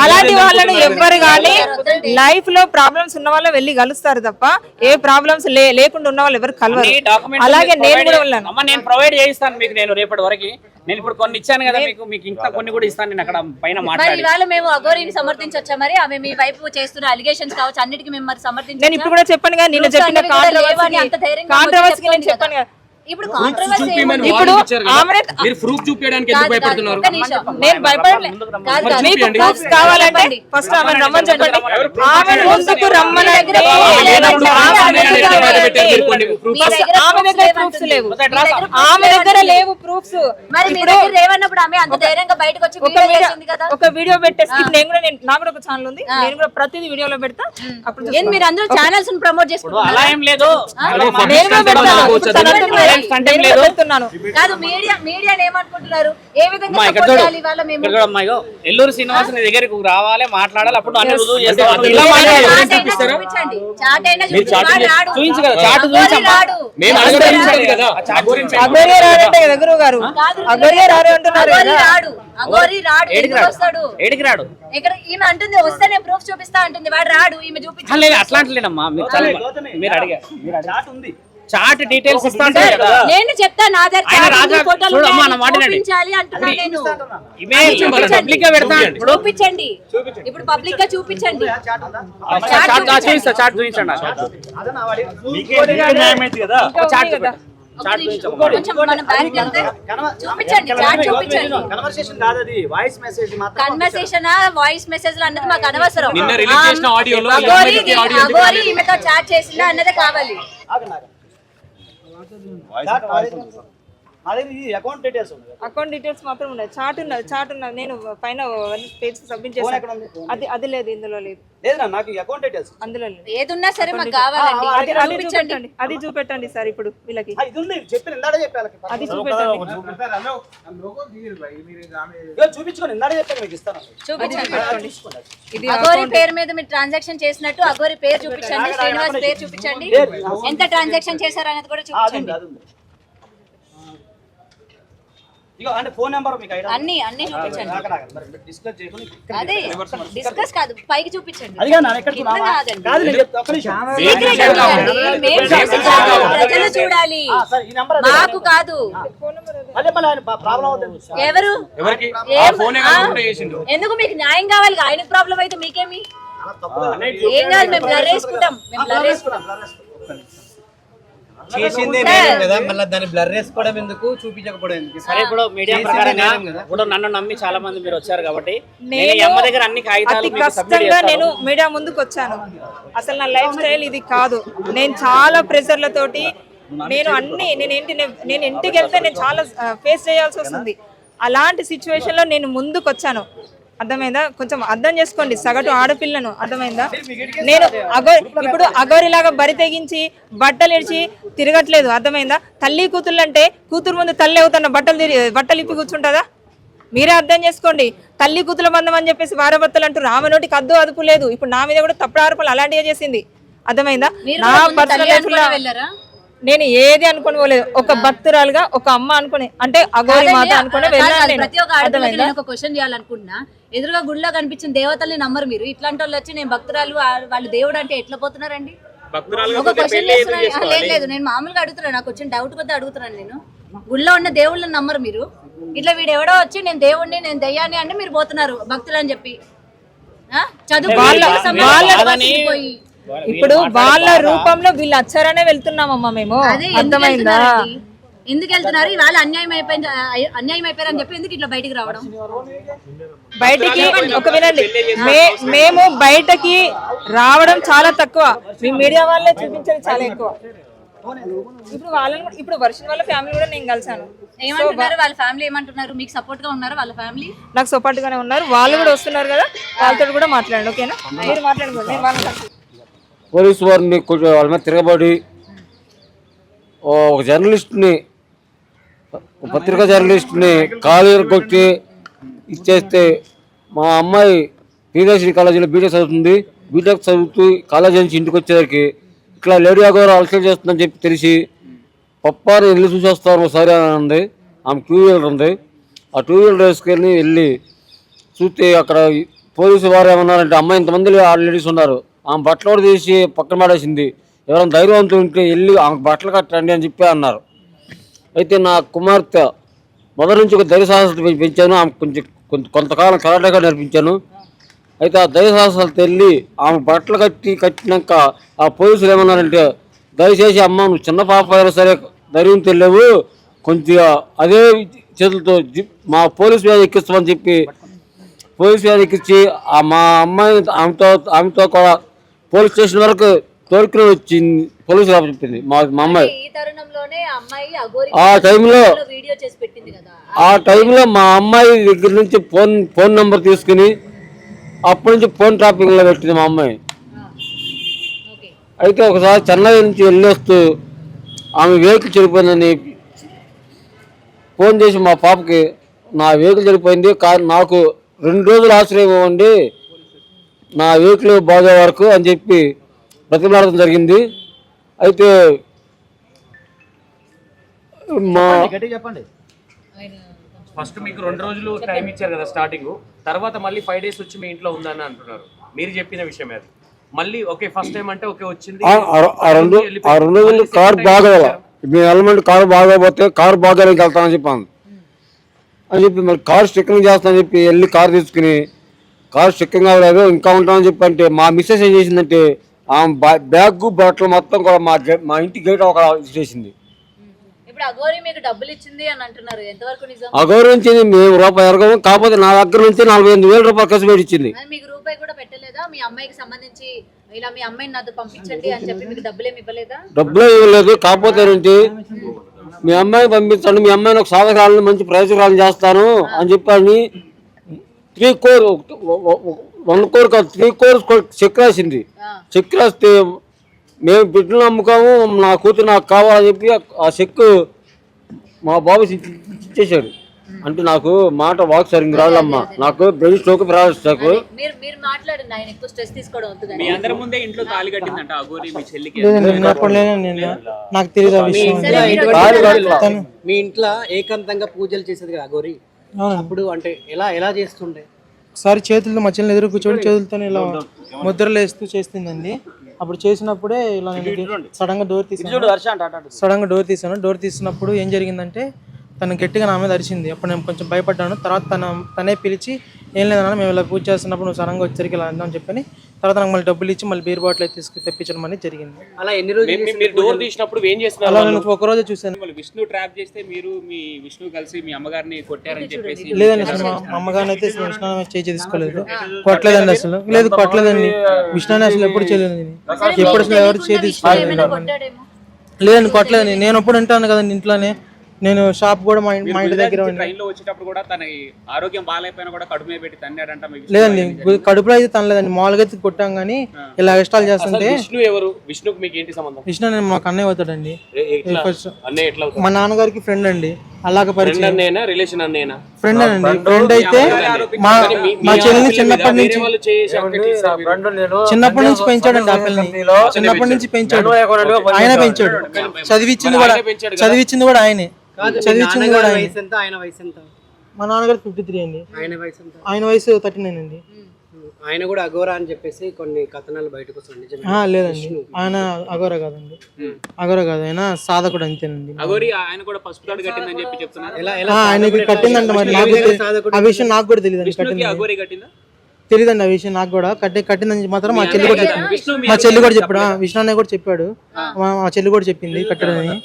అలాంటి వాళ్ళని ఎవ్వరు కానీ లైఫ్ లో ప్రాబ్లమ్స్ ఉన్న వాళ్ళు వెళ్ళి కలుస్తారు తప్ప ఏ ప్రాబ్లమ్స్ లేకుండా ఉన్న వాళ్ళు ఎవరు కలవరు. అలాగే నేను కూడా వెళ్ళాను. నేను ప్రొవైడ్ చేయిస్తాను మీకు. నేను రేపటి వరకు నేను ఇప్పుడు కొన్ని ఇచ్చాను కదా మీకు ఇంకా కొన్ని కూడా ఇస్తాను. నేను అక్కడ పైన మాట్లాడి ఇవాళ మేము అఘోరిని సమర్థించొచ్చా? మరి ఆమె మీ వైపు చేస్తున్న అలిగేషన్స్ కావచ్చు అన్నిటికీ మేము మరి సమర్థించాలి. నేను ఇప్పుడు కూడా చెప్పాను కదా, నిన్న చెప్పిన కాంట్రవర్సీ నేను చెప్పాను కదా. ఇప్పుడు ప్రూఫ్ చూపించడానికి ఎందుకు భయపడుతున్నారు? నేను భయపడలేదు. మీకు ప్రూఫ్స్ కావాలంటే ఫస్ట్ ఆమె రమ్మని చెప్పండి. ఆమె ముందుకు రమ్మనంటే ఆమె దగ్గర ప్రూఫ్స్ లేవు. ఆమె దగ్గర లేవు ప్రూఫ్స్. మరి మీ దగ్గర లేవన్నప్పుడు ఆమె అంత ధైర్యంగా బయటకు వచ్చి ఒక వీడియో పెట్టేసి నాకు కూడా ఒక ఛానల్ ఉంది. నేను కూడా ప్రతిదీ వీడియోలో పెడతా. అప్పుడు మీరు అందరూ ఛానల్స్ ప్రమోట్ చేసుకుంటారు. అలా ఏం లేదు. కాదు మీడియా ఏమనుకుంటున్నారు? ఏ విధంగా సపోర్ట్ చేయాలి? వాళ్ళ మేము ఎల్లూరు శ్రీనివాస్ నీ దగ్గరికి రావాలి, మాట్లాడాలి. అప్పుడు అన్ని రుజువు చేస్తాను. ఏడికి రాడు. ఈమె అంటుంది వస్తే నేను ప్రూఫ్ చూపిస్తా అంటుంది. వాడు రాడు, ఈమె చూపించాలి. అట్లా అంటలేనమ్మా. మీరు అడిగారు. చాట్ డీటెయిల్స్ ఇస్తాను. నేను చెప్తా నా దగ్గర చూపించండి. ఇప్పుడు పబ్లిక్ గా చూపించండి. కన్వర్సేషన్ వాయిస్ మెసేజ్ అన్నది మాకు అనవసరం. అఘోరి ఈమెతో చాట్ చేసిందా అన్నదే కావాలి. అకౌంట్ డీటెయిల్స్ మాత్రం ఉన్నాయి. చాట్ ఉన్నది. నేను పైన పేజ్ సబ్మిట్ చేశాను. అది లేదు, ఇందులో లేదు. అందులో లేదు. ఏదున్నా సరే మాకు కావాలండి. అది చూపెట్టండి సార్. ఇప్పుడు వీళ్ళకి అది చూపెట్టండి. అఘోరి పేరు మీద మీరు ట్రాన్సాక్షన్ చేసినట్టు అఘోరి పేరు చూపించండి, శ్రీనివాస్ పేరు చూపించండి, ఎంత ట్రాన్సాక్షన్ చేశారు అనేది కూడా చూపించండి. అన్ని చూపించండి. అదే డిస్కస్ కాదు, పైకి చూపించండి. ప్రజలు చూడాలి, మాకు కాదు. ఎవరు ఎందుకు? మీకు న్యాయం కావాలి. ఆయనకు ప్రాబ్లం అయితే మీకేమి ఏం కాదు. మేము బ్లర్ వేసుకుంటాం. చేసిందే నేను కదా, మళ్ళీ దాన్ని బ్లర్ చేసుకోవడం ఎందుకు, చూపించకపోవడం ఎందుకు? సరే, ఇప్పుడు మీడియా ప్రకారంగా ఇప్పుడు నన్ను నమ్మి చాలా మంది మీరు వచ్చారు కాబట్టి నేను దగ్గర అన్ని కాగితాలు కష్టంగా నేను మీడియా ముందుకు వచ్చాను. అసలు నా లైఫ్ స్టైల్ ఇది కాదు. నేను చాలా ప్రెషర్లతోటి నేను ఇంటికి వెళ్తే నేను చాలా ఫేస్ చేయాల్సి వస్తుంది. అలాంటి సిచ్యువేషన్ లో నేను ముందుకు వచ్చాను. అర్థమైందా? కొంచెం అర్థం చేసుకోండి, సగటు ఆడపిల్లను. అర్థమైందా? నేను ఇప్పుడు అఘోరిలాగా బరి తెగించి బట్టలు ఇడిచి తిరగట్లేదు. అర్థమైందా? తల్లి కూతుళ్ళు అంటే కూతురు ముందు తల్లి అవుతున్న బట్టలు ఇప్పి కూర్చుంటుందా? మీరే అర్థం చేసుకోండి. తల్లి కూతుల బంధం అని చెప్పేసి భార్యాభర్తలు అంటూ ఆమె నోటికి అద్దు లేదు. ఇప్పుడు నా మీద కూడా తప్పుడు ఆరోపణలు అలాంటివే చేసింది. అర్థమైందా? నా పర్సనల్ లైఫ్ లో నేను ఏది అనుకుని పోలేదు. ఒక భక్తురాలుగా, ఒక అమ్మ అనుకుని, అంటే అఘోరి మాత అనుకుని వెళ్ళాను. ప్రతి ఒక్క ఆడపిల్లకి నేను ఒక క్వశ్చన్ చేయాలనుకుంటున్నా. ఎదురుగా గుడిలో కనిపించిన దేవతల్ని నమ్మరు మీరు. ఇట్లాంటి వాళ్ళు వచ్చి నేను భక్తురాలు, వాళ్ళు దేవుడు అంటే ఎట్లా పోతున్నారండి? ఒక క్వశ్చన్ చేస్తున్నా. లేదు, నేను మామూలుగా అడుగుతున్నాను. నాకు వచ్చిన డౌట్ కొద్ది అడుగుతున్నాను. నేను గుడిలో ఉన్న దేవుళ్ళని నమ్మరు మీరు. ఇట్లా వీడు ఎవడో వచ్చి నేను దేవుడిని, నేను దయ్యాన్ని అంటే మీరు పోతున్నారు భక్తులు అని చెప్పి. చదువు ఇప్పుడు వాళ్ళ రూపంలో వీళ్ళు వచ్చారనే వెళ్తున్నామమ్మా మేము. అర్థమైందా? ఎందుకు వెళ్తున్నారు? ఇవాళ అన్యాయం అయిపోయారని చెప్పి ఎందుకు ఇట్లా బయటికి రావడం? బయటికి ఒక వినండి, మేము బయటకి రావడం చాలా తక్కువ. మీ మీడియా వాళ్ళే చూపించేది చాలా ఎక్కువ. ఇప్పుడు వర్షం వాళ్ళ ఫ్యామిలీ కూడా నేను కలిసాను. ఏమంటున్నారు వాళ్ళ ఫ్యామిలీ? ఏమంటున్నారు? మీకు సపోర్ట్ గా ఉన్నారు వాళ్ళ ఫ్యామిలీ? నాకు సపోర్ట్ గానే ఉన్నారు. వాళ్ళు కూడా వస్తున్నారు కదా, వాళ్ళతో కూడా మాట్లాడండి. ఓకేనా? మీరు మాట్లాడుకోండి. నేను వాళ్ళని పోలీసు వారిని కొంచెం వాళ్ళ మీద తిరగబడి ఒక జర్నలిస్ట్ని, పత్రికా జర్నలిస్ట్ని కాలు కొట్టి ఇచ్చేస్తే, మా అమ్మాయి పీరేశ్వరి కాలేజీలో బీటెక్ చదువుతుంది. బీటెక్ చదువుతూ కాలేజీ నుంచి ఇంటికి వచ్చేసరికి ఇట్లా లేడీ అఘోరి అలసలు చేస్తుందని చెప్పి తెలిసి పప్పాని ఇల్లు చూసేస్తాను ఒకసారి అని ఉంది. ఆమె క్యూ ఉంది. ఆ 2 వీలర్ వేసుకొని వెళ్ళి చూస్తే అక్కడ పోలీసు వారు ఏమన్నారంటే అమ్మాయి ఇంతమంది లేడీస్ ఉన్నారు, ఆమె బట్టలు కూడా తీసి పక్కన పడేసింది, ఎవరైనా ధైర్యవంతులు ఉంటే వెళ్ళి ఆమె బట్టలు కట్టండి అని చెప్పి అన్నారు. అయితే నా కుమార్తె మొదటి నుంచి ఒక ధైర్య సాహసాలు పెంచాను, ఆమె కొంతకాలం కరాటే నేర్పించాను. అయితే ఆ ధైర్య సాహసాలతో వెళ్ళి ఆమె బట్టలు కట్టినాక ఆ పోలీసులు ఏమన్నారంటే, దయచేసి అమ్మ నువ్వు చిన్న పాప అయినా సరే ధైర్యంతో వెళ్ళావు, కొంచెం అదే చేతులతో మా పోలీసు వ్యాధి ఎక్కిస్తామని చెప్పి పోలీసు వ్యాధి ఎక్కించి మా అమ్మాయి ఆమెతో కూడా పోలీస్ స్టేషన్ వరకు తోలుకుని వచ్చింది. పోలీసు చెప్పింది మా అమ్మాయి. ఈ తరుణంలోనే అమ్మాయి అఘోరి ఆ టైంలో వీడియో చేసి పెట్టింది కదా. ఆ టైంలో మా అమ్మాయి దగ్గర నుంచి ఫోన్ నెంబర్ తీసుకుని అప్పటి నుంచి ఫోన్ ట్రాపింగ్లో పెట్టింది మా అమ్మాయి. ఓకే. అయితే ఒకసారి చెన్నై నుంచి వెళ్ళొస్తూ ఆమె వెహికల్ చెడిపోయిందని ఫోన్ చేసి మా పాపకి నా వెహికల్ చెడిపోయింది కానీ నాకు 2 రోజులు ఆశ్రయం ఇవ్వండి నా వెహికల్ బాగా వరకు అని చెప్పి బ్రతిమలాడడం జరిగింది. అయితే మా చెప్పండి. ఫస్ట్ మీకు 2 రోజులు టైం ఇచ్చారు కదా స్టార్టింగ్, తర్వాత మళ్ళీ 5 days వచ్చి మీ ఇంట్లో ఉందని అంటున్నారు. మీరు చెప్పిన విషయం అది మళ్ళీ ఓకే ఫస్ట్ టైం అంటే ఓకే వచ్చింది. ఆ రెండు రోజులు కారు బాగా మీ ఎలిమెంట్ కారు బాగోపోతే కారు బాగాలేకి వెళ్తానని చెప్పాను అని చెప్పి మరి కారు స్టిక్కరింగ్ చేస్తానని చెప్పి వెళ్ళి కారు తీసుకుని కారు స్టిక్కరింగ్ అవ్వలేదు ఇంకా ఉంటామని చెప్పి అంటే మా మిస్సెస్ ఏం చేసిందంటే ఆ బ్యాగ్ బట్టలు మొత్తం కూడా మా ఇంటి గేట్ ఒక చేసింది. ఇప్పుడు అఘోరి మీకు డబ్బులు ఇచ్చింది అని అంటున్నారు, ఎంతవరకు నిజం? అగౌరవించింది మేము రూపాయి ఎరగము, కాకపోతే నా దగ్గర నుంచి 45,000 రూపాయలు ఖర్చు పెట్టి ఇచ్చింది. మీకు రూపాయి కూడా పెట్టలేదా? మీ అమ్మాయికి సంబంధించి ఇలా మీ అమ్మాయిని నాతో పంపించండి అని చెప్పి మీకు డబ్బులు ఏమి ఇవ్వలేదా? డబ్బులే ఇవ్వలేదు, కాకపోతే ఏంటి మీ అమ్మాయిని పంపించండి, మీ అమ్మాయిని ఒక సాధకాలను మంచి ప్రయోజనాలు చేస్తాను అని చెప్పని 3 crore 1 crore కాదు 3 crores చెక్ రాసింది. చెక్ రాస్తే మేము బిడ్డలు నమ్ముకాము, నా కూతురు నాకు కావాలని చెప్పి ఆ చెక్ మా బాబు ఇచ్చేసాడు. అంటే నాకు మాట వాక్ సరిగ్గా రాదమ్మా, నాకు బ్రెయిన్ స్ట్రోక్ స్ట్రోక్. మీరు మాట్లాడండి, ఆయన ఎక్కువ స్ట్రెస్ తీసుకోవడం వద్దు. మీ అందరి ముందే ఇంట్లో తాళి కట్టిందంట అఘోరి మీ చెల్లికి. నాకు తెలియదు. మీ ఇంట్లో ఏకాంతంగా పూజలు చేసేది కదా అఘోరి, అప్పుడు అంటే ఎలా చేస్తుండే? ఒకసారి చేతులతో మా చెల్లిని ఎదురు కూర్చొని చేతులతో ఇలా ముద్రలు వేస్తూ చేస్తుందండి. అప్పుడు చేసినప్పుడే ఇలా సడన్ గా డోర్ తీసాను. డోర్ తీసినప్పుడు ఏం జరిగిందంటే తను గట్టిగా నా మీద అరిచింది. అప్పుడు నేను కొంచెం భయపడ్డాను. తర్వాత తనే పిలిచి ఏం లేదన్నా మేము ఇలా పూజ చేస్తున్నప్పుడు నువ్వు సడన్గా వచ్చరికి ఇలా అందామని చెప్పని తర్వాత నాకు మళ్ళీ డబ్బులు ఇచ్చి మళ్ళీ బీర్ బాటిల్ తీసుకు తెప్పించడం అనేది జరిగింది. అలా ఎన్ని రోజులు మీరు డోర్ తీసినప్పుడు ఏం చేస్తున్నారు? అలా నేను ఒక రోజు చూసాను. విష్ణు ట్రాప్ చేస్తే మీరు మీ విష్ణు కలిసి మీ అమ్మగారిని కొట్టారని చెప్పేసి. లేదండి, అసలు మా అమ్మగారిని అయితే విష్ణు చేయి తీసుకోలేదు, కొట్టలేదండి అసలు. లేదు కొట్టలేదండి, విష్ణుని అసలు ఎప్పుడు చేయలేదు, ఎప్పుడు అసలు ఎవరు చేయి తీసుకోలేదు. లేదండి కొట్టలేదండి. నేను ఎప్పుడు ఉంటాను కదండి ఇంట్లోనే, నేను షాప్ కూడా మా ఇంటి దగ్గర ట్రైన్ లో వచ్చేటప్పుడు కూడా తన ఆరోగ్యం బాగాలేకపోయినా కూడా కడుపు మీద పెట్టి తన్నాడంట. లేదండి కడుపులో అయితే తనలేదండి, మామూలుగా అయితే కొట్టాం కానీ ఇలా ఎక్స్ట్రాల్ చేస్తుంటే. విష్ణు ఎవరు? విష్ణుకి మీకు ఏంటి సంబంధం? విష్ణు నేను మాకు అన్నయ్య అవుతాడండి. అన్నయ్య ఎట్లా? మా నాన్నగారికి ఫ్రెండ్ అండి, అలాగ పరిచయం. అన్నయ్యనా రిలేషన్ అన్నయ్యనా? ఫ్రెండ్ అండి. ఫ్రెండ్ అయితే మా చెల్లిని చిన్నప్పటి నుంచి పెంచాడండి. ఆ పిల్లని చిన్నప్పటి నుంచి పెంచాడు, ఆయన పెంచాడు. చదివించింది కూడా ఆయనే. మా నాన్నగారు 53 అండి, ఆయన వయసు 39 అండి. ఆయన కూడా అఘోరా అని చెప్పేసి కొన్ని కథనాలు బయటకు వస్తాయి. లేదండి ఆయన అఘోరా కాదండి, అఘోరా కాదు, ఆయన సాధకుడు అంతేనండి. ఆయనకి కట్టిందండి, మరి నాకు ఆ విషయం నాకు కూడా తెలియదండి. తెలియదండి ఆ విషయం నాకు కూడా. కట్టిందని మాత్రం మా చెల్లి కూడా చెప్పింది. మా చెల్లి కూడా చెప్పాడు, విష్ణు అన్నయ్య కూడా చెప్పాడు, మా చెల్లి కూడా చెప్పింది కట్టడని.